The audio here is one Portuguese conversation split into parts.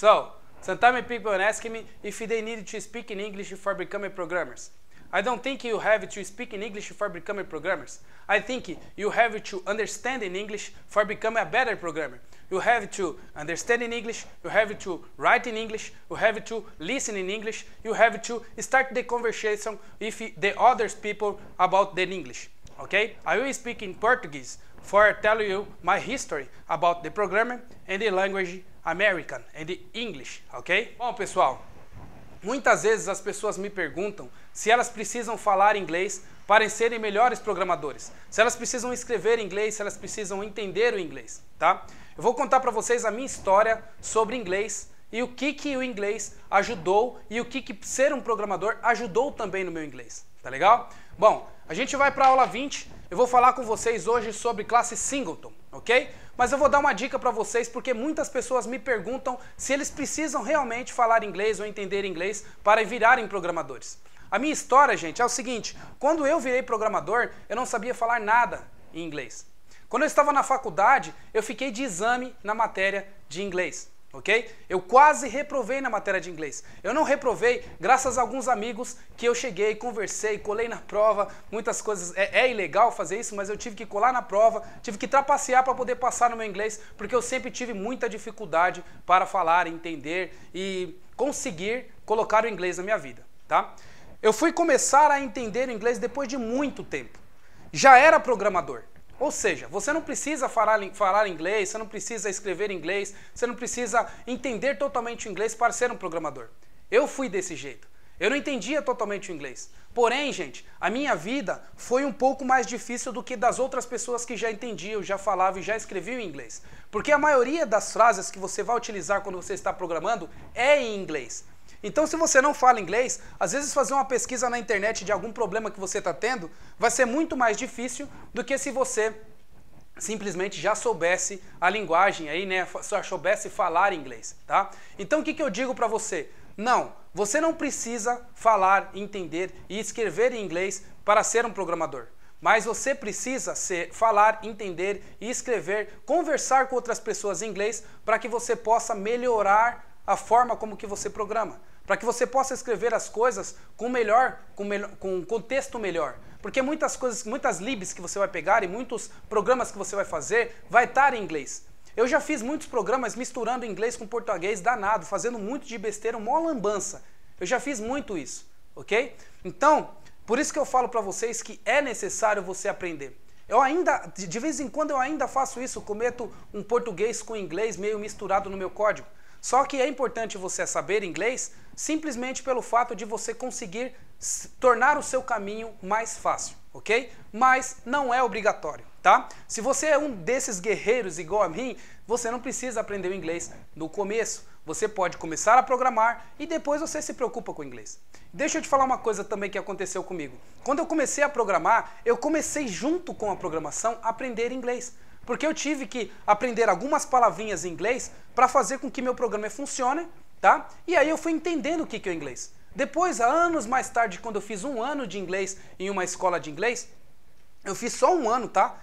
So, sometimes people ask me if they need to speak in English for becoming programmers. I don't think you have to speak in English for becoming programmers. I think you have to understand in English for becoming a better programmer. You have to understand in English, you have to write in English, you have to listen in English, you have to start the conversation with the other people about the English. Okay? I will speak in Portuguese for tell you my history about the programming and the language American and the English. Ok? Bom, pessoal, muitas vezes as pessoas me perguntam se elas precisam falar inglês para serem melhores programadores, se elas precisam escrever inglês, se elas precisam entender o inglês, tá? Eu vou contar para vocês a minha história sobre inglês e o que o inglês ajudou e o que ser um programador ajudou também no meu inglês, tá legal? Bom, a gente vai para a aula 20, eu vou falar com vocês hoje sobre classe Singleton, ok? Mas eu vou dar uma dica para vocês porque muitas pessoas me perguntam se eles precisam realmente falar inglês ou entender inglês para virarem programadores. A minha história, gente, é o seguinte, quando eu virei programador, eu não sabia falar nada em inglês. Quando eu estava na faculdade, eu fiquei de exame na matéria de inglês, ok? Eu quase reprovei na matéria de inglês. Eu não reprovei graças a alguns amigos que eu cheguei, conversei, colei na prova, muitas coisas. É ilegal fazer isso, mas eu tive que colar na prova, tive que trapacear para poder passar no meu inglês, porque eu sempre tive muita dificuldade para falar, entender e conseguir colocar o inglês na minha vida, tá? Eu fui começar a entender o inglês depois de muito tempo. Já era programador. Ou seja, você não precisa falar inglês, você não precisa escrever inglês, você não precisa entender totalmente o inglês para ser um programador. Eu fui desse jeito. Eu não entendia totalmente o inglês. Porém, gente, a minha vida foi um pouco mais difícil do que das outras pessoas que já entendiam, já falavam e já escreviam em inglês. Porque a maioria das frases que você vai utilizar quando você está programando é em inglês. Então, se você não fala inglês, às vezes fazer uma pesquisa na internet de algum problema que você está tendo vai ser muito mais difícil do que se você simplesmente já soubesse a linguagem aí, né? Só soubesse falar inglês, tá? Então, o que eu digo para você? Não, você não precisa falar, entender e escrever em inglês para ser um programador. Mas você precisa falar, entender e escrever, conversar com outras pessoas em inglês para que você possa melhorar a forma como que você programa. Para que você possa escrever as coisas com um contexto melhor. Porque muitas coisas, muitas libs que você vai pegar e muitos programas que você vai fazer, vai estar em inglês. Eu já fiz muitos programas misturando inglês com português danado, fazendo muito de besteira, mó lambança. Eu já fiz muito isso, ok? Então, por isso que eu falo para vocês que é necessário você aprender. Eu ainda, de vez em quando eu ainda faço isso, cometo um português com inglês meio misturado no meu código. Só que é importante você saber inglês simplesmente pelo fato de você conseguir tornar o seu caminho mais fácil, ok? Mas não é obrigatório, tá? Se você é um desses guerreiros igual a mim, você não precisa aprender o inglês no começo. Você pode começar a programar e depois você se preocupa com o inglês. Deixa eu te falar uma coisa também que aconteceu comigo. Quando eu comecei a programar, eu comecei junto com a programação a aprender inglês. Porque eu tive que aprender algumas palavrinhas em inglês para fazer com que meu programa funcione, tá? E aí eu fui entendendo o que é o inglês. Depois, anos mais tarde, quando eu fiz um ano de inglês em uma escola de inglês, eu fiz só um ano, tá?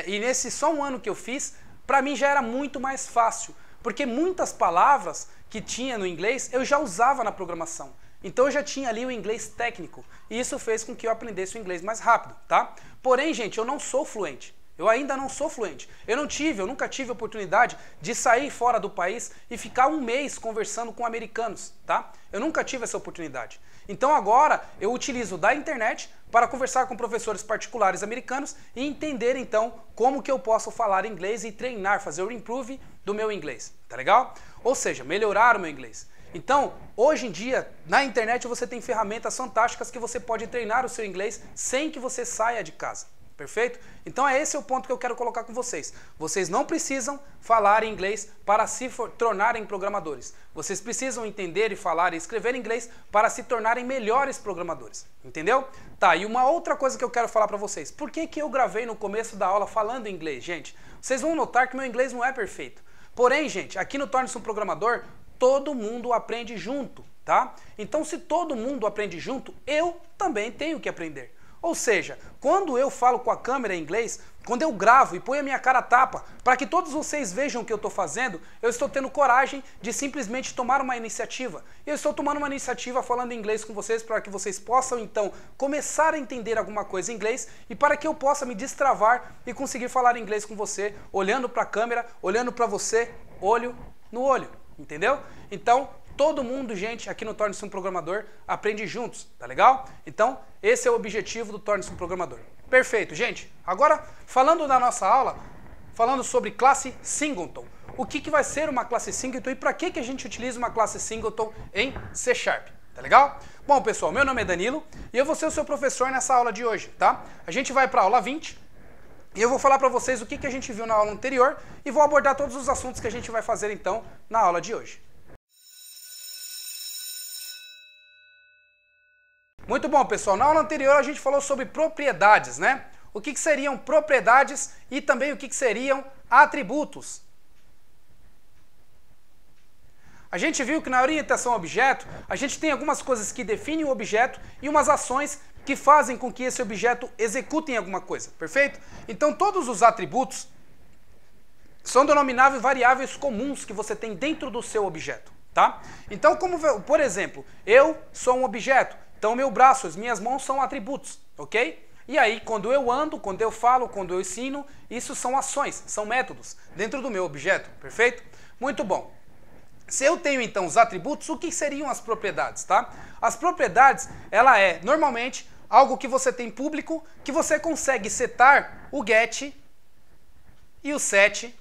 E nesse só um ano que eu fiz, para mim já era muito mais fácil. Porque muitas palavras que tinha no inglês, eu já usava na programação. Então eu já tinha ali o inglês técnico. E isso fez com que eu aprendesse o inglês mais rápido, tá? Porém, gente, eu não sou fluente. Eu ainda não sou fluente. Eu nunca tive a oportunidade de sair fora do país e ficar um mês conversando com americanos, tá? Eu nunca tive essa oportunidade. Então agora eu utilizo da internet para conversar com professores particulares americanos e entender então como que eu posso falar inglês e treinar, fazer o improve do meu inglês, tá legal? Ou seja, melhorar o meu inglês. Então, hoje em dia, na internet você tem ferramentas fantásticas que você pode treinar o seu inglês sem que você saia de casa. Perfeito? Então esse é o ponto que eu quero colocar com vocês. Vocês não precisam falar inglês para se tornarem programadores. Vocês precisam entender e falar e escrever inglês para se tornarem melhores programadores. Entendeu? Tá, e uma outra coisa que eu quero falar para vocês. Por que eu gravei no começo da aula falando inglês, gente? Vocês vão notar que meu inglês não é perfeito. Porém, gente, aqui no Torne-se um Programador, todo mundo aprende junto, tá? Então se todo mundo aprende junto, eu também tenho que aprender. Ou seja, quando eu falo com a câmera em inglês, quando eu gravo e ponho a minha cara a tapa, para que todos vocês vejam o que eu estou fazendo, eu estou tendo coragem de simplesmente tomar uma iniciativa. Eu estou tomando uma iniciativa falando inglês com vocês para que vocês possam, então, começar a entender alguma coisa em inglês e para que eu possa me destravar e conseguir falar inglês com você, olhando para a câmera, olhando para você, olho no olho, entendeu? Então, todo mundo, gente, aqui no Torne-se um Programador aprende juntos, tá legal? Então, esse é o objetivo do Torne-se um Programador. Perfeito, gente. Agora, falando da nossa aula, falando sobre classe Singleton. O que vai ser uma classe Singleton e para que a gente utiliza uma classe Singleton em C#, tá legal? Bom, pessoal, meu nome é Danilo e eu vou ser o seu professor nessa aula de hoje, tá? A gente vai para a aula 20 e eu vou falar para vocês o que a gente viu na aula anterior e vou abordar todos os assuntos que a gente vai fazer, então, na aula de hoje. Muito bom, pessoal. Na aula anterior a gente falou sobre propriedades, né? O que seriam propriedades e também o que seriam atributos. A gente viu que na orientação a objeto, a gente tem algumas coisas que definem o objeto e umas ações que fazem com que esse objeto execute alguma coisa, perfeito? Então todos os atributos são denomináveis variáveis comuns que você tem dentro do seu objeto, tá? Então, como, por exemplo, eu sou um objeto. Então, meu braço, as minhas mãos são atributos, ok? E aí, quando eu ando, quando eu falo, quando eu ensino, isso são ações, são métodos dentro do meu objeto, perfeito? Muito bom. Se eu tenho, então, os atributos, o que seriam as propriedades, tá? As propriedades, ela é, normalmente, algo que você tem público, que você consegue setar o get e o set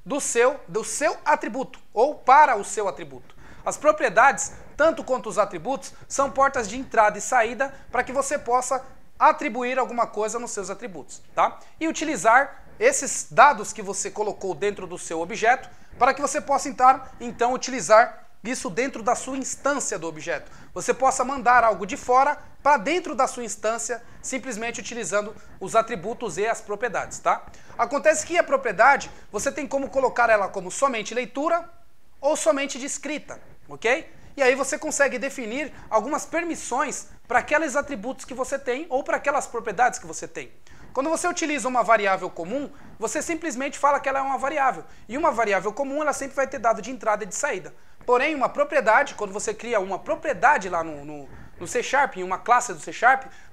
do seu atributo, ou para o seu atributo. As propriedades, tanto quanto os atributos, são portas de entrada e saída para que você possa atribuir alguma coisa nos seus atributos, tá? E utilizar esses dados que você colocou dentro do seu objeto para que você possa então utilizar isso dentro da sua instância do objeto. Você possa mandar algo de fora para dentro da sua instância, simplesmente utilizando os atributos e as propriedades, tá? Acontece que a propriedade, você tem como colocar ela como somente leitura ou somente de escrita, ok? E aí você consegue definir algumas permissões para aqueles atributos que você tem ou para aquelas propriedades que você tem. Quando você utiliza uma variável comum, você simplesmente fala que ela é uma variável. E uma variável comum, ela sempre vai ter dado de entrada e de saída. Porém, uma propriedade, quando você cria uma propriedade lá no C#, em uma classe do C#,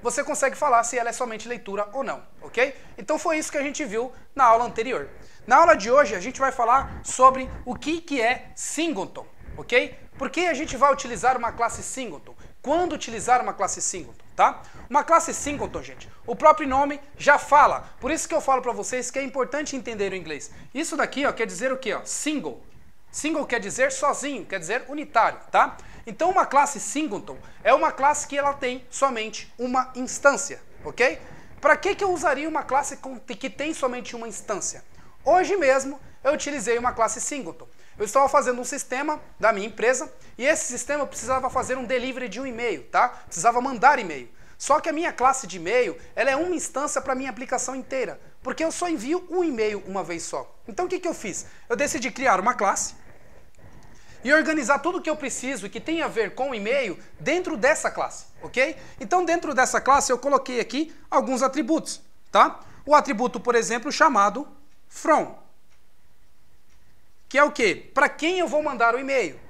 você consegue falar se ela é somente leitura ou não, ok? Então foi isso que a gente viu na aula anterior. Na aula de hoje, a gente vai falar sobre o que é Singleton, ok? Por que a gente vai utilizar uma classe Singleton? Quando utilizar uma classe Singleton, tá? Uma classe Singleton, gente, o próprio nome já fala. Por isso que eu falo para vocês que é importante entender o inglês. Isso daqui, ó, quer dizer o quê? Ó? Single. Single quer dizer sozinho, quer dizer unitário, tá? Então uma classe Singleton é uma classe que ela tem somente uma instância, ok? Para que eu usaria uma classe que tem somente uma instância? Hoje mesmo eu utilizei uma classe Singleton. Eu estava fazendo um sistema da minha empresa e esse sistema precisava fazer um delivery de um e-mail, tá? Precisava mandar e-mail. Só que a minha classe de e-mail, ela é uma instância para a minha aplicação inteira, porque eu só envio um e-mail uma vez só. Então o que eu fiz? Eu decidi criar uma classe e organizar tudo o que eu preciso e que tem a ver com o e-mail dentro dessa classe, ok? Então dentro dessa classe eu coloquei aqui alguns atributos, tá? O atributo, por exemplo, chamado from, que é o quê? Para quem eu vou mandar o e-mail.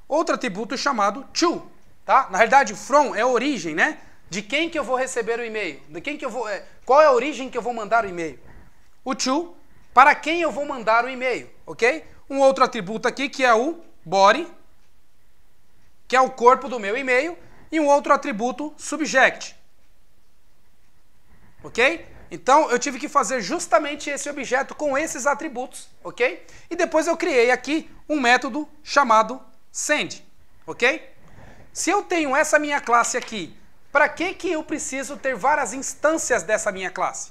Outro atributo chamado to, tá? Na realidade, from é a origem, né? De quem que eu vou receber o e-mail, de quem que eu vou, qual é a origem que eu vou mandar o e-mail. O to, para quem eu vou mandar o e-mail, ok? Um outro atributo aqui que é o body, que é o corpo do meu e-mail, e um outro atributo subject, ok? Então, eu tive que fazer justamente esse objeto com esses atributos, ok? E depois eu criei aqui um método chamado send, ok? Se eu tenho essa minha classe aqui, para que eu preciso ter várias instâncias dessa minha classe?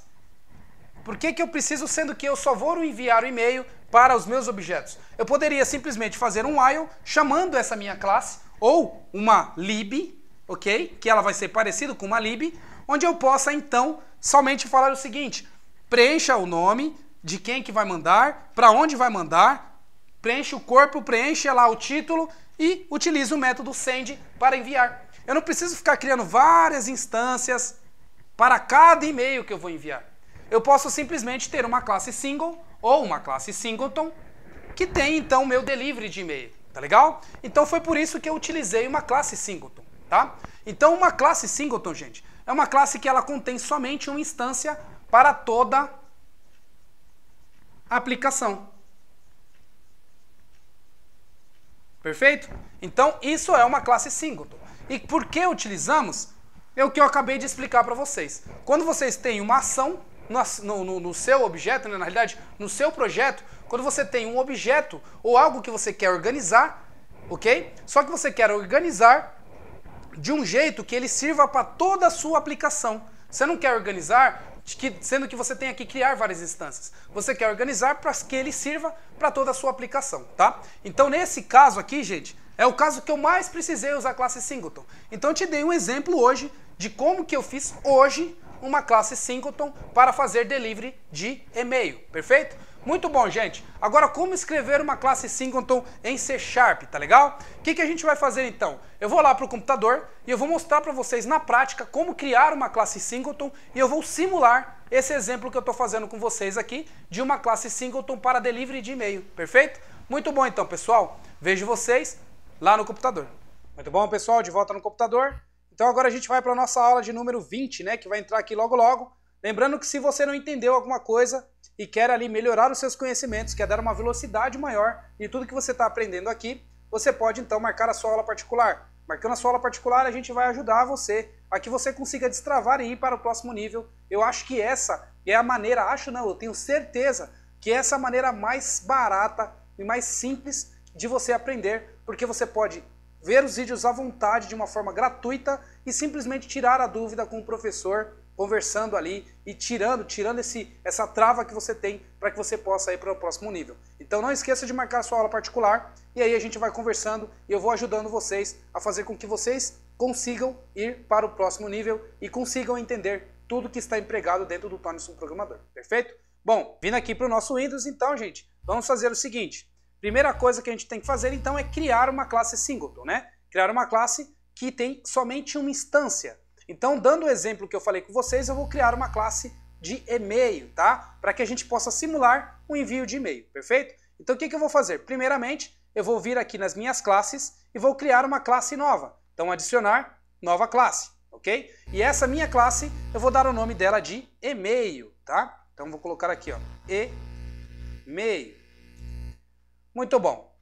Por que eu preciso, sendo que eu só vou enviar o e-mail para os meus objetos? Eu poderia simplesmente fazer um while chamando essa minha classe, ou uma lib, ok? Que ela vai ser parecida com uma lib, onde eu possa, então, somente falar o seguinte: preencha o nome de quem que vai mandar, para onde vai mandar, preencha o corpo, preencha lá o título e utilize o método send para enviar. Eu não preciso ficar criando várias instâncias para cada e-mail que eu vou enviar. Eu posso simplesmente ter uma classe single ou uma classe singleton que tem então o meu delivery de e-mail, tá legal? Então foi por isso que eu utilizei uma classe singleton, tá? Então uma classe singleton, gente, é uma classe que ela contém somente uma instância para toda a aplicação. Perfeito? Então isso é uma classe singleton. E por que utilizamos? É o que eu acabei de explicar para vocês. Quando vocês têm uma ação no seu objeto, né, na realidade, no seu projeto, quando você tem um objeto ou algo que você quer organizar, ok? Só que você quer organizar de um jeito que ele sirva para toda a sua aplicação. Você não quer organizar sendo que você tenha que criar várias instâncias. Você quer organizar para que ele sirva para toda a sua aplicação, tá? Então, nesse caso aqui, gente, é o caso que eu mais precisei usar a classe singleton. Então, eu te dei um exemplo hoje de como que eu fiz hoje uma classe singleton para fazer delivery de e-mail, perfeito? Muito bom, gente. Agora, como escrever uma classe singleton em C#, tá legal? O que a gente vai fazer então? Eu vou lá para o computador e eu vou mostrar para vocês na prática como criar uma classe singleton e eu vou simular esse exemplo que eu estou fazendo com vocês aqui de uma classe singleton para delivery de e-mail, perfeito? Muito bom então, pessoal. Vejo vocês lá no computador. Muito bom, pessoal, de volta no computador. Então agora a gente vai para a nossa aula de número 20, né, que vai entrar aqui logo logo. Lembrando que se você não entendeu alguma coisa e quer ali melhorar os seus conhecimentos, quer dar uma velocidade maior em tudo que você está aprendendo aqui, você pode então marcar a sua aula particular. Marcando a sua aula particular, a gente vai ajudar você a que você consiga destravar e ir para o próximo nível. Eu acho que essa é a maneira, eu tenho certeza que essa é a maneira mais barata e mais simples de você aprender, porque você pode ver os vídeos à vontade, de uma forma gratuita e simplesmente tirar a dúvida com o professor, conversando ali e tirando essa trava que você tem para que você possa ir para o próximo nível. Então não esqueça de marcar a sua aula particular e aí a gente vai conversando e eu vou ajudando vocês a fazer com que vocês consigam ir para o próximo nível e consigam entender tudo que está empregado dentro do Torne-se um Programador. Perfeito? Bom, vindo aqui para o nosso Windows, então, gente, vamos fazer o seguinte. Primeira coisa que a gente tem que fazer, então, é criar uma classe singleton, né? Criar uma classe que tem somente uma instância. Então, dando o exemplo que eu falei com vocês, eu vou criar uma classe de e-mail, tá? Para que a gente possa simular um envio de e-mail, perfeito? Então, o que eu vou fazer? Primeiramente, eu vou vir aqui nas minhas classes e vou criar uma classe nova. Então, adicionar nova classe, ok? E essa minha classe, eu vou dar o nome dela de e-mail, tá? Então, vou colocar aqui, ó, e-mail. Muito bom.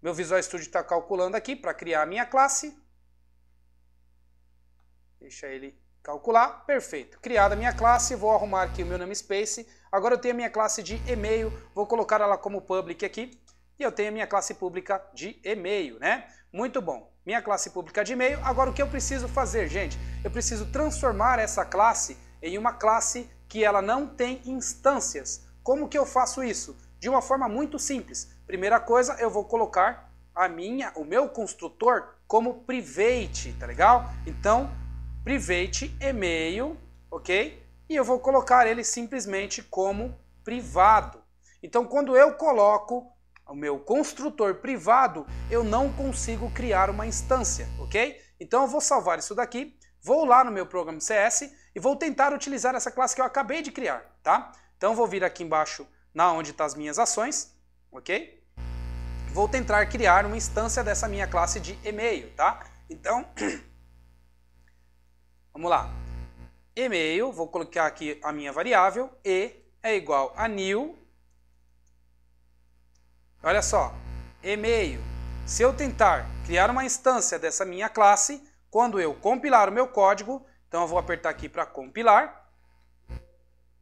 Meu Visual Studio está calculando aqui para criar a minha classe. Deixa ele calcular. Perfeito. Criada a minha classe, vou arrumar aqui o meu namespace. Agora eu tenho a minha classe de e-mail, vou colocar ela como public aqui. E eu tenho a minha classe pública de e-mail, né? Muito bom. Minha classe pública de e-mail. Agora o que eu preciso fazer, gente? Eu preciso transformar essa classe em uma classe que ela não tem instâncias. Como que eu faço isso? De uma forma muito simples. Primeira coisa, eu vou colocar o meu construtor como private, tá legal? Então, private e-mail, ok? E eu vou colocar ele simplesmente como privado. Então, quando eu coloco o meu construtor privado, eu não consigo criar uma instância, ok? Então, eu vou salvar isso daqui, vou lá no meu programa CS e vou tentar utilizar essa classe que eu acabei de criar, tá? Então, eu vou vir aqui embaixo onde estão as minhas ações, ok? Vou tentar criar uma instância dessa minha classe de e-mail, tá? Então, vamos lá. E-mail, vou colocar aqui a minha variável, e é igual a new. Olha só, e-mail. Se eu tentar criar uma instância dessa minha classe, quando eu compilar o meu código, então eu vou apertar aqui para compilar.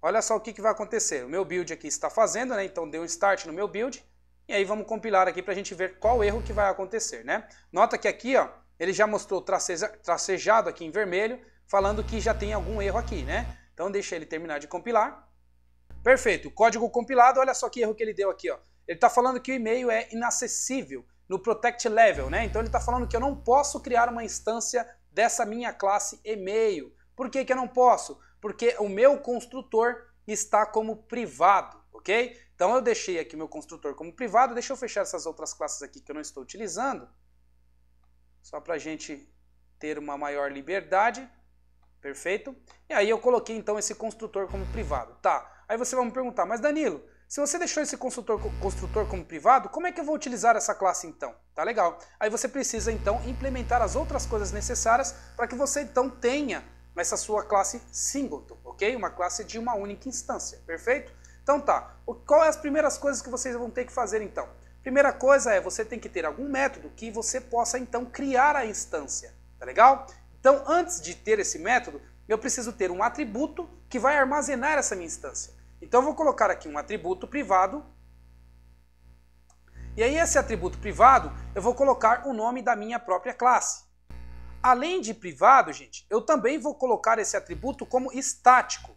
Olha só o que vai acontecer. O meu build aqui está fazendo, né? Então deu um start no meu build. E aí vamos compilar aqui para a gente ver qual erro que vai acontecer, né? Nota que aqui, ó, ele já mostrou tracejado aqui em vermelho, falando que já tem algum erro aqui, né? Então deixa ele terminar de compilar. Perfeito. Código compilado, olha só que erro que ele deu aqui, ó. Ele está falando que o e-mail é inacessível no Protect Level, né? Então ele está falando que eu não posso criar uma instância dessa minha classe e-mail. Por que que eu não posso? Porque o meu construtor está como privado, ok? Então eu deixei aqui meu construtor como privado, deixa eu fechar essas outras classes aqui que eu não estou utilizando, só para a gente ter uma maior liberdade. perfeito? E aí eu coloquei então esse construtor como privado, tá? Aí você vai me perguntar, mas Danilo, se você deixou esse construtor como privado, como é que eu vou utilizar essa classe então? Tá legal. Aí você precisa então implementar as outras coisas necessárias para que você então tenha essa sua classe singleton, ok? Uma classe de uma única instância, perfeito? Então tá, qual é as primeiras coisas que vocês vão ter que fazer então? Primeira coisa é, você tem que ter algum método que você possa então criar a instância, tá legal? Então antes de ter esse método, eu preciso ter um atributo que vai armazenar essa minha instância. Então eu vou colocar aqui um atributo privado, e aí esse atributo privado eu vou colocar o nome da minha própria classe. Além de privado, gente, eu também vou colocar esse atributo como estático.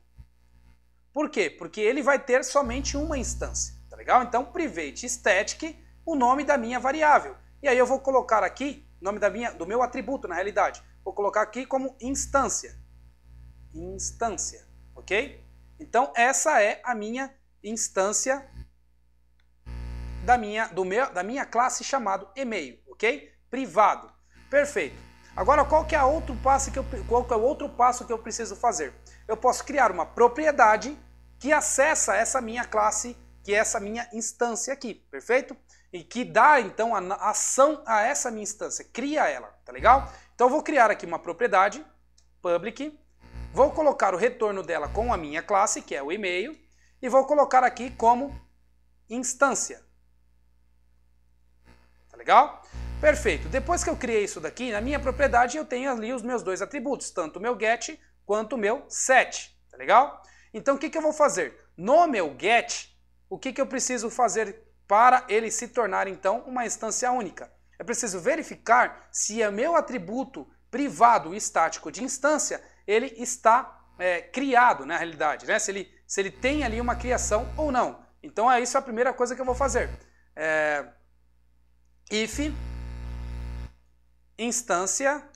Por quê? Porque ele vai ter somente uma instância, tá legal? Então private static, o nome da minha variável. E aí eu vou colocar aqui o nome do meu atributo, na realidade. Vou colocar aqui como instância. Instância, ok? Então essa é a minha instância da minha classe chamado e-mail, ok? Privado. Perfeito. Agora qual que é o outro passo que eu preciso fazer? Eu posso criar uma propriedade que acessa essa minha classe, que é essa minha instância aqui, perfeito? E que dá então a ação a essa minha instância, cria ela, tá legal? Então eu vou criar aqui uma propriedade public. Vou colocar o retorno dela com a minha classe, que é o e-mail, e vou colocar aqui como instância. Tá legal? Perfeito. Depois que eu criei isso daqui, na minha propriedade eu tenho ali os meus dois atributos, tanto o meu get quanto o meu set. Tá legal? Então o que eu vou fazer? No meu get, o que eu preciso fazer para ele se tornar então uma instância única? Eu preciso verificar se o meu atributo privado e estático de instância ele está criado na realidade, né? Se ele tem ali uma criação ou não. Então isso é a primeira coisa que eu vou fazer. If instância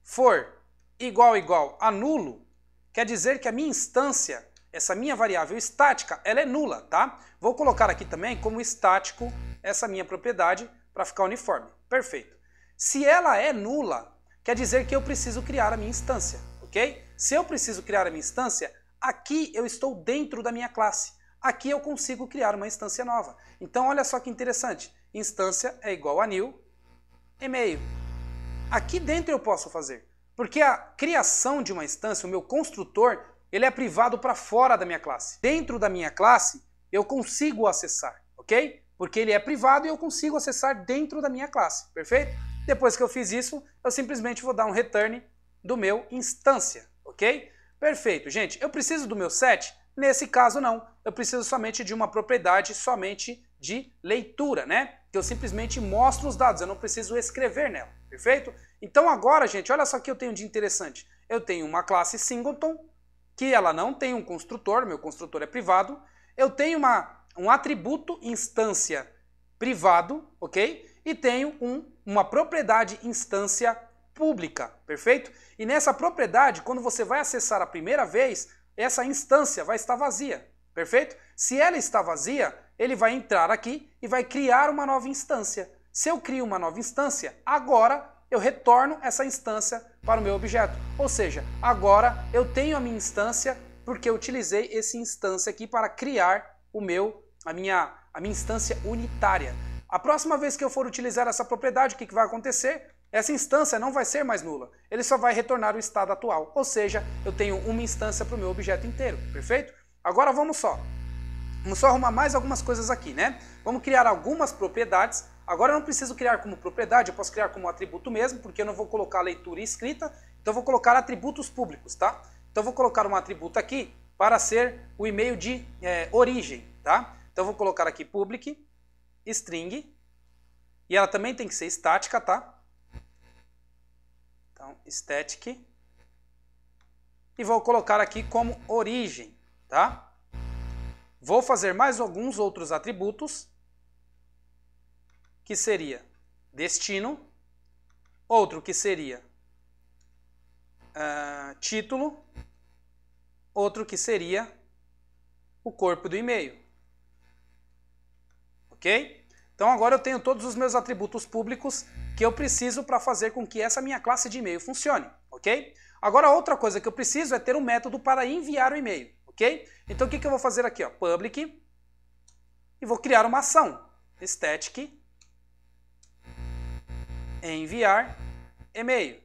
for igual a nulo, quer dizer que a minha instância, essa minha variável estática, ela é nula, tá? Vou colocar aqui também como estático essa minha propriedade para ficar uniforme. Perfeito. Se ela é nula, quer dizer que eu preciso criar a minha instância, ok? Se eu preciso criar a minha instância, aqui eu estou dentro da minha classe. Aqui eu consigo criar uma instância nova. Então olha só que interessante. Instância é igual a new e-mail. Aqui dentro eu posso fazer. Porque a criação de uma instância, o meu construtor, ele é privado para fora da minha classe. Dentro da minha classe eu consigo acessar, ok? Porque ele é privado e eu consigo acessar dentro da minha classe, perfeito? Depois que eu fiz isso, eu simplesmente vou dar um return do meu instância, ok? Perfeito, gente. Eu preciso do meu set? Nesse caso não. Eu preciso somente de uma propriedade somente de leitura, né? Que eu simplesmente mostro os dados, eu não preciso escrever nela, perfeito? Então agora, gente, olha só o que eu tenho de interessante. Eu tenho uma classe singleton, que ela não tem um construtor, meu construtor é privado. Eu tenho um atributo instância privado, ok? E tenho uma propriedade instância pública, perfeito? E nessa propriedade, quando você vai acessar a primeira vez, essa instância vai estar vazia, perfeito? Se ela está vazia, ele vai entrar aqui e vai criar uma nova instância. Se eu crio uma nova instância, agora eu retorno essa instância para o meu objeto. Ou seja, agora eu tenho a minha instância porque eu utilizei esse instância aqui para criar a minha instância unitária. A próxima vez que eu for utilizar essa propriedade, o que vai acontecer? Essa instância não vai ser mais nula, ele só vai retornar o estado atual, ou seja, eu tenho uma instância para o meu objeto inteiro, perfeito? Agora vamos só arrumar mais algumas coisas aqui, né? Vamos criar algumas propriedades. Agora eu não preciso criar como propriedade, eu posso criar como atributo mesmo, porque eu não vou colocar leitura e escrita, então eu vou colocar atributos públicos, tá? Então eu vou colocar um atributo aqui para ser o e-mail de origem, tá? Então eu vou colocar aqui public, string, e ela também tem que ser estática, tá? Então, static. E vou colocar aqui como origem, tá? Vou fazer mais alguns outros atributos, que seria destino, outro que seria título, outro que seria o corpo do e-mail. Ok? Então agora eu tenho todos os meus atributos públicos que eu preciso para fazer com que essa minha classe de e-mail funcione, ok? Agora, outra coisa que eu preciso é ter um método para enviar o e-mail, ok? Então, o que eu vou fazer aqui? Ó? Public, e vou criar uma ação. Static, enviar e-mail.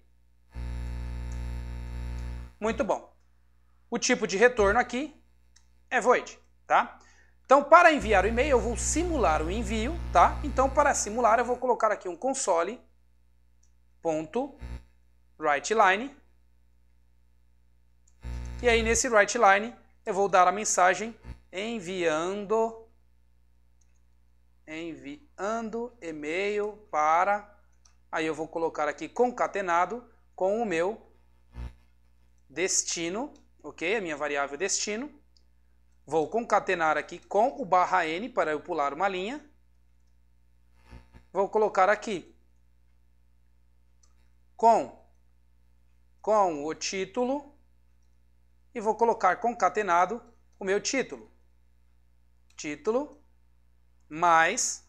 Muito bom. O tipo de retorno aqui é void, tá? Então, para enviar o e-mail, eu vou simular o envio, tá? Então, para simular, eu vou colocar aqui um console.writeLine. E aí, nesse writeLine, eu vou dar a mensagem enviando e-mail para... Aí eu vou colocar aqui concatenado com o meu destino, ok? A minha variável destino. Vou concatenar aqui com o /n para eu pular uma linha. Vou colocar aqui com o título e vou colocar concatenado o meu título. Título mais,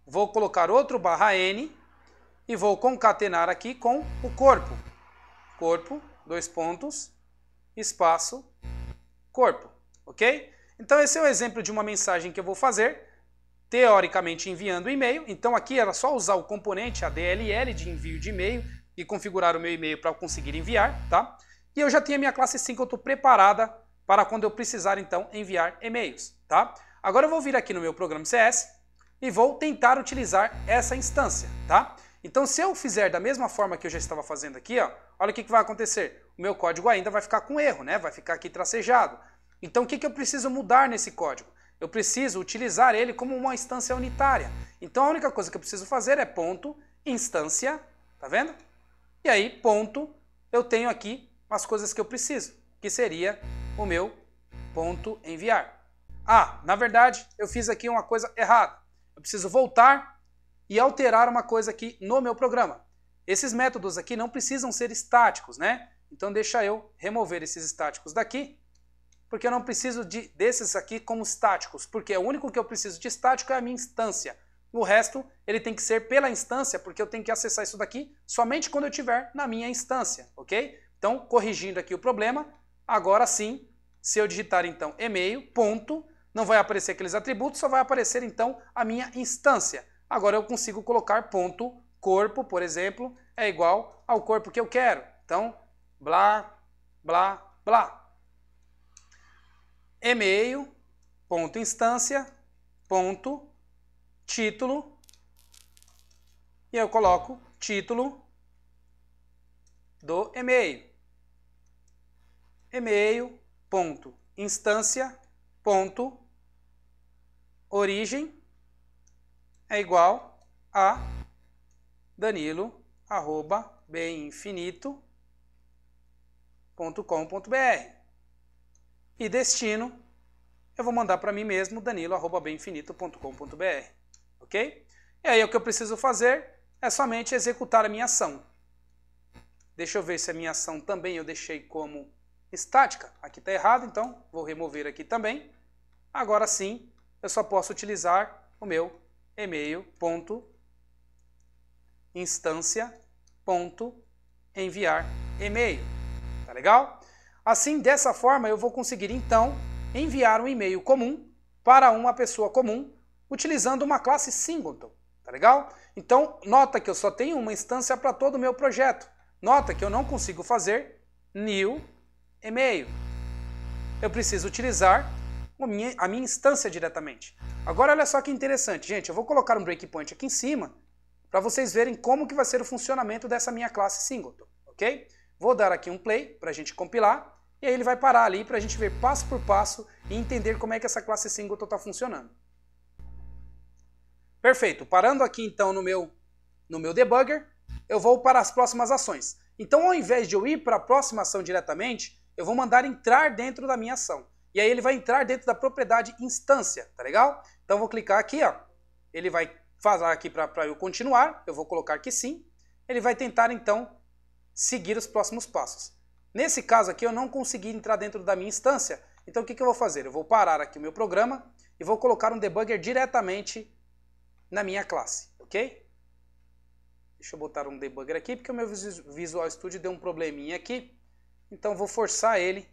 vou colocar outro /n e vou concatenar aqui com o corpo. Corpo, dois pontos, espaço, corpo, ok? Então esse é o exemplo de uma mensagem que eu vou fazer, teoricamente enviando o e-mail. Então aqui era só usar o componente, a DLL de envio de e-mail e configurar o meu e-mail para eu conseguir enviar, tá? E eu já tenho a minha classe Singleton preparada para quando eu precisar então enviar e-mails, tá? Agora eu vou vir aqui no meu programa CS e vou tentar utilizar essa instância, tá? Então se eu fizer da mesma forma que eu já estava fazendo aqui, ó, olha o que vai acontecer. O meu código ainda vai ficar com erro, né? Vai ficar aqui tracejado. Então o que eu preciso mudar nesse código? Eu preciso utilizar ele como uma instância unitária. Então a única coisa que eu preciso fazer é ponto instância, tá vendo? E aí ponto, eu tenho aqui as coisas que eu preciso, que seria o meu ponto enviar. Ah, na verdade eu fiz aqui uma coisa errada. Eu preciso voltar e alterar uma coisa aqui no meu programa. Esses métodos aqui não precisam ser estáticos, né? Então deixa eu remover esses estáticos daqui, porque eu não preciso desses aqui como estáticos, porque o único que eu preciso de estático é a minha instância. O resto, ele tem que ser pela instância, porque eu tenho que acessar isso daqui somente quando eu estiver na minha instância, ok? Então, corrigindo aqui o problema, agora sim, se eu digitar então e-mail, ponto, não vai aparecer aqueles atributos, só vai aparecer então a minha instância. Agora eu consigo colocar ponto corpo, por exemplo, é igual ao corpo que eu quero. Então, blá, blá, blá. E-mail, ponto instância, ponto título, e eu coloco título do e-mail. E-mail, ponto instância, ponto origem é igual a danilo@beminfinito.com.br. E destino, eu vou mandar para mim mesmo, danilo@beminfinito.com.br, ok? E aí o que eu preciso fazer é somente executar a minha ação. Deixa eu ver se a minha ação também eu deixei como estática. Aqui está errado, então vou remover aqui também. Agora sim, eu só posso utilizar o meu e-mail.instância.enviar e-mail. Tá legal? Assim, dessa forma, eu vou conseguir, então, enviar um e-mail comum para uma pessoa comum, utilizando uma classe Singleton. Tá legal? Então, nota que eu só tenho uma instância para todo o meu projeto. Nota que eu não consigo fazer new e-mail. Eu preciso utilizar a minha instância diretamente. Agora, olha só que interessante, gente. Eu vou colocar um breakpoint aqui em cima para vocês verem como que vai ser o funcionamento dessa minha classe Singleton, ok? Vou dar aqui um play para a gente compilar, e aí ele vai parar ali para a gente ver passo por passo e entender como é que essa classe Singleton está funcionando. Perfeito. Parando aqui então no meu debugger, eu vou para as próximas ações. Então, ao invés de eu ir para a próxima ação diretamente, eu vou mandar entrar dentro da minha ação. E aí ele vai entrar dentro da propriedade instância, tá legal? Então, eu vou clicar aqui, ó. Ele vai falar aqui para eu continuar, eu vou colocar que sim. Ele vai tentar então seguir os próximos passos. Nesse caso aqui eu não consegui entrar dentro da minha instância, então o que eu vou fazer? Eu vou parar aqui o meu programa e vou colocar um debugger diretamente na minha classe, ok? Deixa eu botar um debugger aqui, porque o meu Visual Studio deu um probleminha aqui. Então vou forçar ele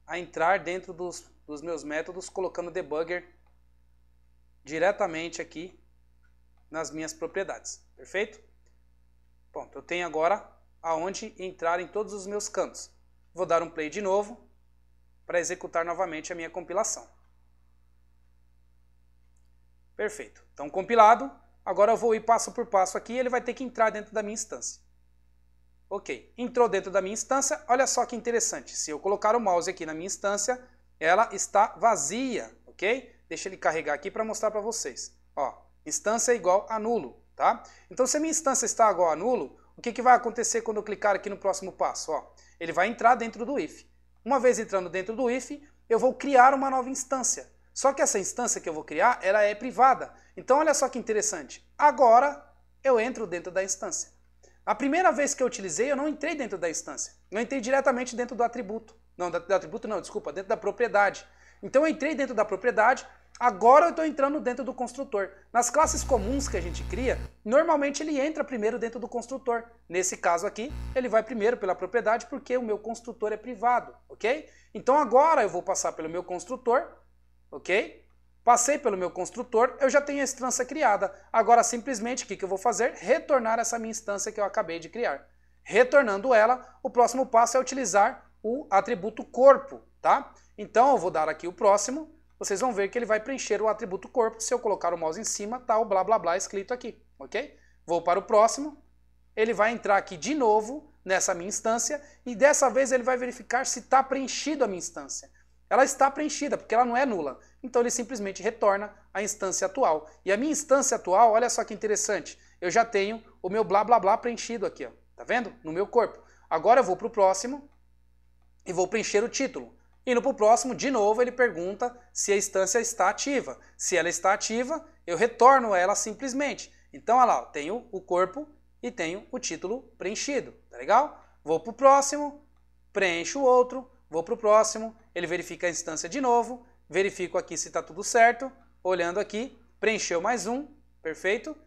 a entrar dentro dos meus métodos, colocando o debugger diretamente aqui nas minhas propriedades. Perfeito? Pronto, eu tenho agora aonde entrar em todos os meus campos. Vou dar um play de novo para executar novamente a minha compilação. Perfeito. Então, compilado. Agora eu vou ir passo por passo aqui e ele vai ter que entrar dentro da minha instância. Ok. Entrou dentro da minha instância. Olha só que interessante. Se eu colocar o mouse aqui na minha instância, ela está vazia. Ok? Deixa ele carregar aqui para mostrar para vocês. Ó, instância é igual a nulo. Tá? Então, se a minha instância está igual a nulo, o que vai acontecer quando eu clicar aqui no próximo passo? Ó, ele vai entrar dentro do if. Uma vez entrando dentro do if, eu vou criar uma nova instância. Só que essa instância que eu vou criar, ela é privada. Então, olha só que interessante. Agora, eu entro dentro da instância. A primeira vez que eu utilizei, eu não entrei dentro da instância. Eu entrei diretamente dentro do atributo. Não, do atributo não, desculpa, dentro da propriedade. Então, eu entrei dentro da propriedade. Agora eu estou entrando dentro do construtor. Nas classes comuns que a gente cria, normalmente ele entra primeiro dentro do construtor. Nesse caso aqui, ele vai primeiro pela propriedade porque o meu construtor é privado, ok? Então agora eu vou passar pelo meu construtor, ok? Passei pelo meu construtor, eu já tenho a instância criada. Agora simplesmente o que eu vou fazer? Retornar essa minha instância que eu acabei de criar. Retornando ela, o próximo passo é utilizar o atributo corpo, tá? Então eu vou dar aqui o próximo. Vocês vão ver que ele vai preencher o atributo corpo. Se eu colocar o mouse em cima, tá o blá blá blá escrito aqui, ok? Vou para o próximo. Ele vai entrar aqui de novo nessa minha instância e dessa vez ele vai verificar se está preenchido a minha instância. Ela está preenchida porque ela não é nula. Então ele simplesmente retorna a instância atual. E a minha instância atual, olha só que interessante, eu já tenho o meu blá blá blá preenchido aqui, ó. Tá vendo? No meu corpo. Agora eu vou para o próximo e vou preencher o título. Indo para o próximo, de novo, ele pergunta se a instância está ativa. Se ela está ativa, eu retorno ela simplesmente. Então, olha lá, eu tenho o corpo e tenho o título preenchido. Tá legal? Vou para o próximo, preencho o outro, vou para o próximo, ele verifica a instância de novo, verifico aqui se está tudo certo, olhando aqui, preencheu mais um, perfeito.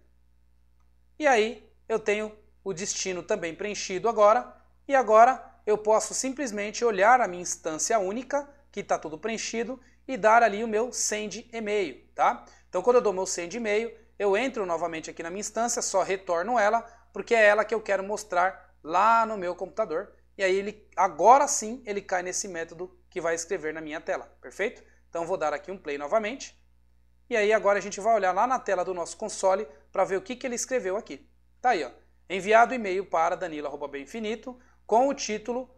E aí, eu tenho o destino também preenchido agora, e agora eu posso simplesmente olhar a minha instância única, que está tudo preenchido, e dar ali o meu send e-mail, tá? Então, quando eu dou meu send e-mail, eu entro novamente aqui na minha instância, só retorno ela, porque é ela que eu quero mostrar lá no meu computador. E aí, agora sim, ele cai nesse método que vai escrever na minha tela, perfeito? Então, vou dar aqui um play novamente. E aí, agora a gente vai olhar lá na tela do nosso console para ver o que ele escreveu aqui. Tá aí, ó. Enviado e-mail para danilo@bemfinito, com o título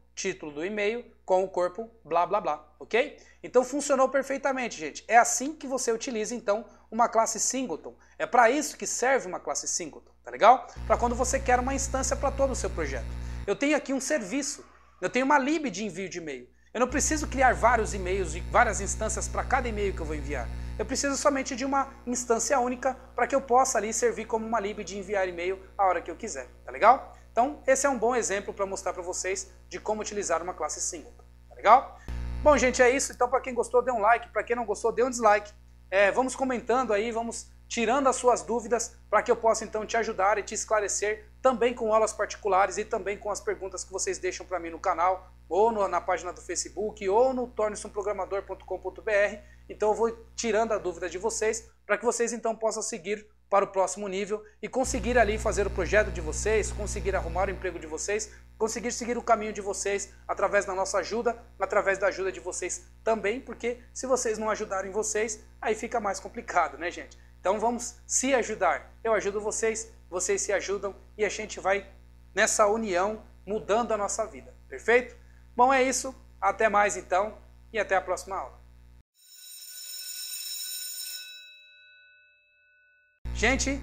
do e-mail, com o corpo, blá blá blá, ok? Então funcionou perfeitamente, gente. É assim que você utiliza, então, uma classe singleton. É para isso que serve uma classe singleton, tá legal? Para quando você quer uma instância para todo o seu projeto. Eu tenho aqui um serviço, eu tenho uma lib de envio de e-mail. Eu não preciso criar vários e-mails e várias instâncias para cada e-mail que eu vou enviar. Eu preciso somente de uma instância única para que eu possa ali servir como uma lib de enviar e-mail a hora que eu quiser, tá legal? Então, esse é um bom exemplo para mostrar para vocês de como utilizar uma classe singleton, tá legal? Bom, gente, é isso. Então, para quem gostou, dê um like. Para quem não gostou, dê um dislike. Vamos comentando aí, vamos tirando as suas dúvidas para que eu possa, então, te ajudar e te esclarecer também com aulas particulares e também com as perguntas que vocês deixam para mim no canal, ou na página do Facebook, ou no tornesumprogramador.com.br. Então, eu vou tirando a dúvida de vocês para que vocês, então, possam seguir para o próximo nível e conseguir ali fazer o projeto de vocês, conseguir arrumar o emprego de vocês, conseguir seguir o caminho de vocês através da nossa ajuda, através da ajuda de vocês também, porque se vocês não ajudarem vocês, aí fica mais complicado, né, gente? Então vamos se ajudar. Eu ajudo vocês, vocês se ajudam e a gente vai nessa união mudando a nossa vida, perfeito? Bom, é isso. Até mais então e até a próxima aula. Gente,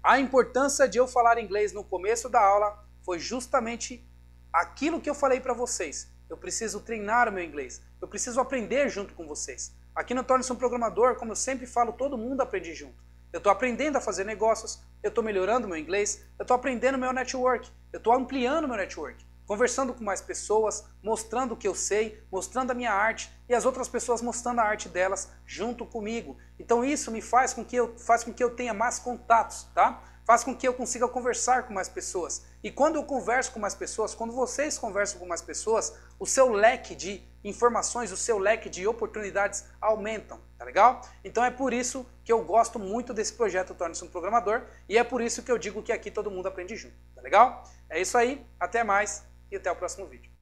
a importância de eu falar inglês no começo da aula foi justamente aquilo que eu falei para vocês. Eu preciso treinar o meu inglês, eu preciso aprender junto com vocês. Aqui no Torne-se um Programador, como eu sempre falo, todo mundo aprende junto. Eu estou aprendendo a fazer negócios, eu estou melhorando o meu inglês, eu estou aprendendo o meu network, eu estou ampliando o meu network, conversando com mais pessoas, mostrando o que eu sei, mostrando a minha arte e as outras pessoas mostrando a arte delas junto comigo. Então isso me faz com que eu tenha mais contatos, tá? faz com que eu consiga conversar com mais pessoas. E quando eu converso com mais pessoas, quando vocês conversam com mais pessoas, o seu leque de informações, o seu leque de oportunidades aumentam, tá legal? Então é por isso que eu gosto muito desse projeto Torne-se um Programador e é por isso que eu digo que aqui todo mundo aprende junto, tá legal? É isso aí, até mais e até o próximo vídeo.